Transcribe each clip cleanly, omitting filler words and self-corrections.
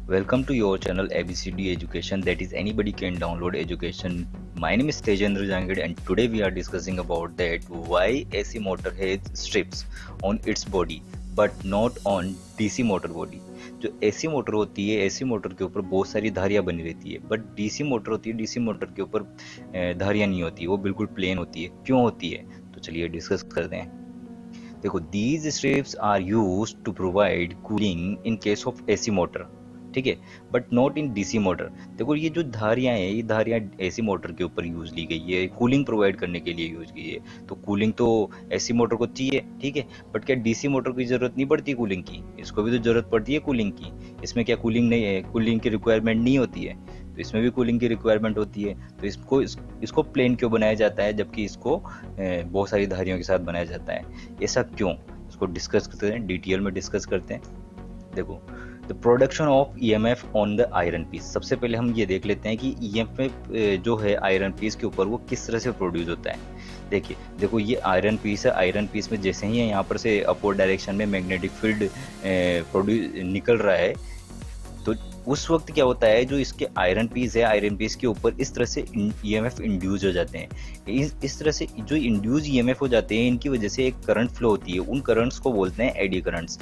Welcome to your channel ABCD Education, that is anybody can download education. My name is Tejendra Jangid and today we are discussing about that why AC motor has strips on its body but not on DC motor body. जो AC motor होती है, AC motor के ऊपर बहुत सारी धारियां बनी रहती है, बट DC मोटर होती है, DC मोटर के ऊपर धारियां नहीं होती है, वो बिल्कुल प्लेन होती है। क्यों होती है? तो चलिए डिस्कस करते हैं। देखो, these strips are use to provide cooling in case of AC motor, ठीक है, but not in DC motor. देखो, ये जो धारियां हैं, ये धारियां एसी मोटर के ऊपर यूज ली गई है, कूलिंग प्रोवाइड करने के लिए यूज की है। तो कूलिंग तो एसी मोटर को चाहिए, ठीक है, बट क्या डीसी मोटर की जरूरत नहीं पड़ती कूलिंग की? इसको भी तो जरूरत पड़ती है कूलिंग की। इसमें क्या कूलिंग नहीं है, कूलिंग की रिक्वायरमेंट नहीं होती है? तो इसमें भी कूलिंग की रिक्वायरमेंट होती है। तो इसको प्लेन क्यों बनाया जाता है, जबकि इसको बहुत सारी धारियों के साथ बनाया जाता है? ऐसा क्यों? इसको डिस्कस करते हैं, डिटेल में डिस्कस करते हैं। देखो, the production of EMF on the iron piece. सबसे पहले हम ये देख लेते हैं कि ईएमएफ जो है आयरन पीस के ऊपर वो किस तरह से प्रोड्यूस होता है। देखिए, देखो, ये आयरन पीस है। आयरन पीस में जैसे ही यहाँ पर से अपवर्ड डायरेक्शन में मैग्नेटिक फील्ड प्रोड्यूस निकल रहा है, तो उस वक्त क्या होता है, जो इसके आयरन पीस है, आयरन पीस के ऊपर इस तरह से ईएमएफ इंड्यूस हो जाते हैं। इस तरह से जो इंड्यूस ईएमएफ हो जाते हैं, इनकी वजह से एक करंट फ्लो होती है। उन करंट्स को बोलते हैं एडी करंट्स।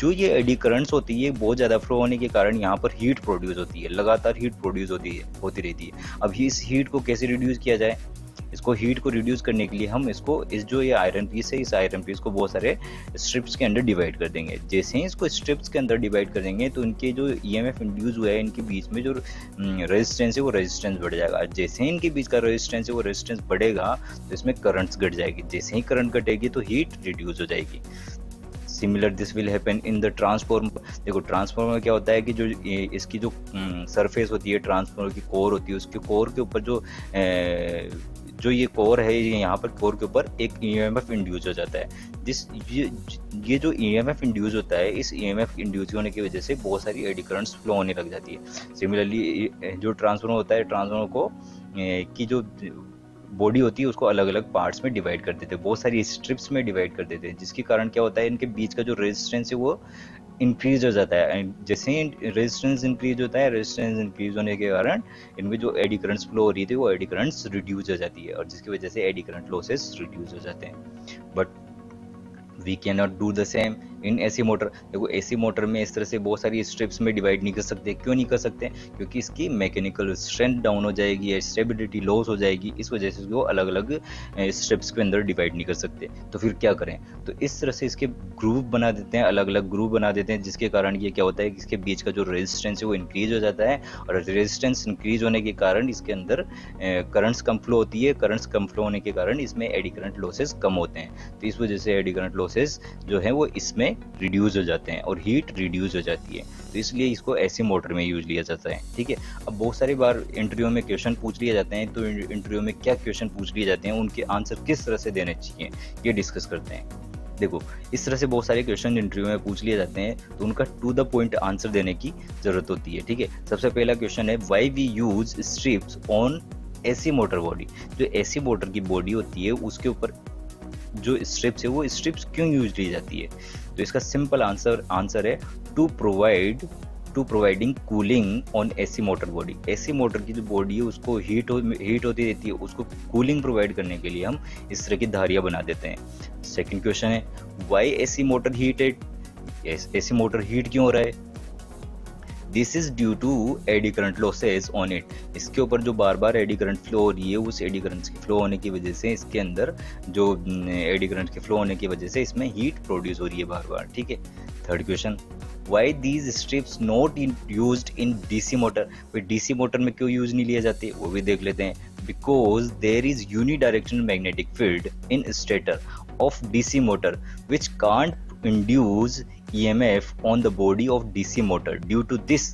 जो ये एडी करंट्स होती है, बहुत ज़्यादा फ्लो होने के कारण यहाँ पर हीट प्रोड्यूस होती है, लगातार हीट प्रोड्यूस होती रहती है। अब इस हीट को कैसे रिड्यूस किया जाए? इसको हीट को रिड्यूस करने के लिए हम इसको जो ये आयरन पीस है, इस आयरन पीस को बहुत सारे स्ट्रिप्स के अंदर डिवाइड कर देंगे। जैसे ही इसको स्ट्रिप्स के अंदर डिवाइड कर देंगे, तो इनके जो ईएमएफ इंड्यूस हुआ है, इनके बीच में जो रेजिस्टेंस है, वो रेजिस्टेंस बढ़ जाएगा। जैसे ही इनके बीच का रेजिस्टेंस है, वो रेजिस्टेंस बढ़ेगा, तो इसमें करंट्स घट जाएगी। जैसे ही करंट घटेगी, तो हीट रिड्यूस हो जाएगी। Similar this will happen in the transformer. देखो, ट्रांसफॉर्मर क्या होता है कि जो इसकी जो सरफेस होती है, ट्रांसफॉर्मर की कोर होती है, उसके कोर के ऊपर जो ये कोर है, यहाँ पर कोर के ऊपर एक ईएमएफ इंड्यूस हो जाता है। ये जो ईएमएफ इंड्यूस होता है, इस ईएमएफ इंड्यूस होने की वजह से बहुत सारी एडी करंट्स फ्लो होने लग जाती है। सिमिलरली जो ट्रांसफॉर्मर होता है, ट्रांसफॉर्मर को की जो बॉडी होती है, उसको अलग अलग पार्ट्स में डिवाइड कर देते हैं, बहुत सारी स्ट्रिप्स में डिवाइड कर देते हैं, जिसके कारण क्या होता है, इनके बीच का जो रेजिस्टेंस है वो इंक्रीज हो जाता है। जैसे ही रेजिस्टेंस इंक्रीज होता है, रेजिस्टेंस इंक्रीज होने के कारण इनमें जो एडी करंट्स फ्लो हो रही थी, वो एडी करंट्स रिड्यूस हो जाती है, और जिसकी वजह से एडी करंट लॉसेस रिड्यूस हो जाते हैं। But we can not do the same in AC motor. देखो, एसी मोटर में इस तरह से बहुत सारी स्ट्रिप्स में डिवाइड नहीं कर सकते। क्यों नहीं कर सकते? क्योंकि इसकी मैकेनिकल स्ट्रेंथ डाउन हो जाएगी या स्टेबिलिटी लॉस हो जाएगी। इस वजह से वो अलग अलग स्ट्रिप्स के अंदर डिवाइड नहीं कर सकते। तो फिर क्या करें? तो इस तरह से इसके ग्रुप बना देते हैं, अलग अलग ग्रुप बना देते हैं, जिसके कारण ये क्या होता है कि इसके बीच का जो रेजिस्टेंस है वो इंक्रीज हो जाता है, और रेजिस्टेंस इंक्रीज होने के कारण इसके अंदर करंट्स कम फ्लो होती है। करंट्स कम फ्लो होने के कारण इसमें एडी करंट लॉसेस कम होते हैं। तो इस वजह से एडी करंट लॉसेस जो है वो इसमें रिड्यूस हो जाते हैं और हीट रिड्यूस हो जाती है। तो इसलिए इसको ऐसी मोटर में यूज लिया जाता है, ठीक है। अब बहुत सारी बार इंटरव्यू में क्वेश्चन पूछ लिए जाते हैं, तो इंटरव्यू में क्या क्वेश्चन पूछ लिए जाते हैं, उनके आंसर किस तरह से देने चाहिए, ये डिस्कस करते हैं। देखो, इस तरह से बहुत सारे क्वेश्चन इंटरव्यू में पूछ लिए जाते हैं, तो उनका टू द पॉइंट आंसर देने की जरूरत होती है, ठीक है। सबसे पहला क्वेश्चन है, why we use strips on AC motor body. जो एसी मोटर की बॉडी होती है, उसके ऊपर जो स्ट्रिप्स है, वो स्ट्रिप्स क्यों यूज की जाती है? तो इसका सिंपल आंसर है to providing cooling on AC motor body. AC motor की जो बॉडी है, उसको हीट होती रहती है, उसको कूलिंग प्रोवाइड करने के लिए हम इस तरह की धारियां बना देते हैं। सेकंड क्वेश्चन है, why AC motor heated. AC motor heat क्यों हो रहा है? This is due to eddy current losses on it. इसके ऊपर जो बार बार एडी करंट फ्लो हो रही है, उस एडी करंट की फ्लो होने की वजह से इसके अंदर जो एडी करंट के फ्लो होने की वजह से इसमें हीट प्रोड्यूस हो रही है बार बार, ठीक है। Third question, why these strips not used in DC motor. भाई, डीसी मोटर में क्यों यूज नहीं लिए जाते, वो भी देख लेते हैं। Because there is unidirectional magnetic field in stator of DC motor which can't induce EMF on the body of DC motor. Due to this,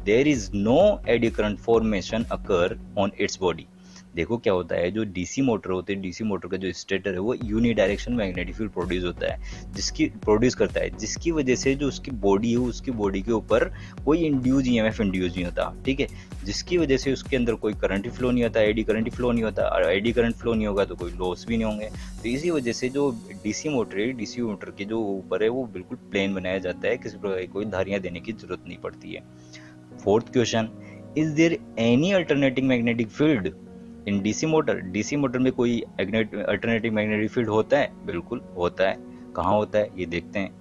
there is no eddy current formation occur on its body. देखो क्या होता है, जो DC motor होते हैं, DC motor का जो stator है, वो यूनिडायरेक्शन मैग्नेटिक फील्ड प्रोड्यूस करता है, जिसकी वजह से जो उसकी बॉडी है, उसकी बॉडी के ऊपर कोई इंड्यूस ईएमएफ इंड्यूस नहीं होता, ठीक है। जिसकी वजह से उसके अंदर कोई करंट ही फ्लो नहीं होता, एडी करंट ही फ्लो नहीं होता, और एडी करंट फ्लो नहीं होगा तो कोई लॉस भी नहीं होंगे। तो इसी वजह से जो डीसी मोटर है, डीसी मोटर के जो ऊपर है, वो बिल्कुल प्लेन बनाया जाता है, किसी प्रकार की कोई धारियां देने की जरूरत नहीं पड़ती है। Fourth question, is there any alternating magnetic field in DC motor? DC motor में कोई अल्टरनेटिव मैग्नेटिक फील्ड होता है? बिल्कुल होता है। कहाँ होता है ये देखते हैं।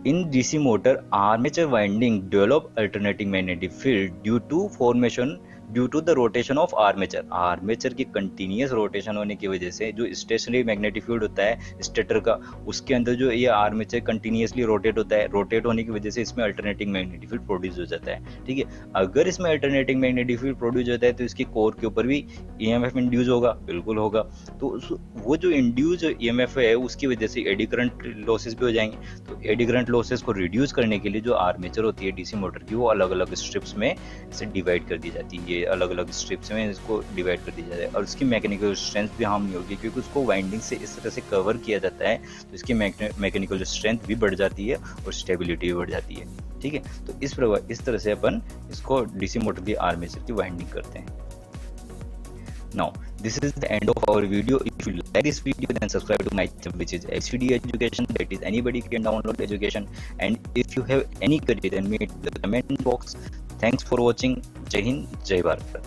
In DC motor, armature winding develop alternating magnetic field due to the rotation of armature. Armature की कंटिन्यूस रोटेशन होने की वजह से जो स्टेशनरी मैग्नेटिक फील्ड होता है स्टेटर का, उसके अंदर जो ये आर्मेचर कंटिन्यूसली रोटेट होता है, रोटेट होने की वजह से इसमें अल्टरनेटिंग मैग्नेटिक फील्ड प्रोड्यूस हो जाता है। ठीक है, अगर इसमें अल्टरनेटिंग मैग्नेटिक फील्ड प्रोड्यूस होता है तो इसकी कोर के ऊपर भी ईएमएफ इंड्यूस होगा, बिल्कुल होगा। तो वो जो इंड्यूस ईएमएफ है उसकी वजह से एडी करंट लॉसेस भी हो जाएंगे। तो एडी करंट लॉसेस को रिड्यूस करने के लिए जो आर्मेचर होती है डीसी मोटर की, वो अलग अलग स्ट्रिप्स में इसे डिवाइड कर दी जाती है। ये अलग अलग स्ट्रिप्स में इसको डिवाइड कर दी जाती है और उसकी मैकेनिकल स्ट्रेंथ भी हार्म नहीं होगी, क्योंकि उसको वाइंडिंग से इस तरह से कवर किया जाता है तो इसकी मैकेनिकल स्ट्रेंथ भी बढ़ जाती है और स्टेबिलिटी भी बढ़ जाती है। ठीक है, तो इस तरह से अपन इसको डीसी मोटर की आर्मेचर की वाइंडिंग करते हैं। Now, this is the end of our video. If you like this video, then subscribe to my channel, which is XCD Education. That is, anybody can download education. And if you have any query, then meet the comment box. Thanks for watching. Jai Hind, Jai Bharat.